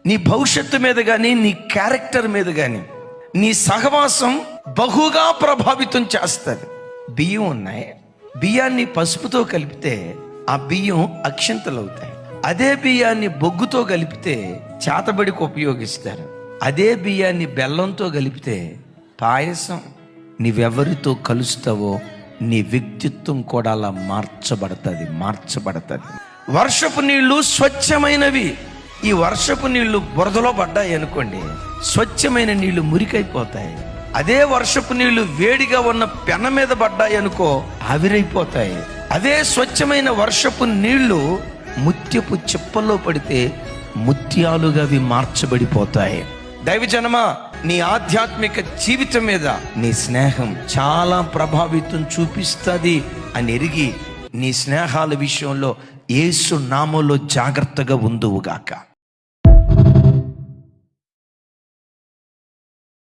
నీ భవిష్యత్తు మీద కానీ, నీ క్యారెక్టర్ మీద కానీ నీ సహవాసం బహుగా ప్రభావితం చేస్తుంది. బియ్యం ఉన్నాయి, బియ్యాన్ని పసుపుతో కలిపితే ఆ బియ్యం అక్షింతలు అవుతాయి. అదే బియ్యాన్ని బొగ్గుతో కలిపితే చేతబడికి ఉపయోగిస్తారు. అదే బియ్యాన్ని బెల్లంతో కలిపితే పాయసం. నీవెవరితో కలుస్తావో నీ వ్యక్తిత్వం కూడా అలా మార్చబడుతుంది. వర్షపు నీళ్లు స్వచ్ఛమైనవి. ఈ వర్షపు నీళ్లు బురదలో పడ్డాయి అనుకోండి, స్వచ్ఛమైన నీళ్లు మురికైపోతాయి. అదే వర్షపు నీళ్లు వేడిగా ఉన్న పెన మీద పడ్డాయి అనుకో, ఆవిరైపోతాయి. అదే స్వచ్ఛమైన వర్షపు నీళ్లు ముత్యపు చిప్పల్లో పడితే ముత్యాలుగా అవి మార్చబడిపోతాయి. దైవజనమా, నీ ఆధ్యాత్మిక జీవితం మీద నీ స్నేహం చాలా ప్రభావితం చూపిస్తుంది అని ఎరిగి నీ స్నేహాల విషయంలో యేసు నామములో జాగ్రత్తగా ఉందువుగాక.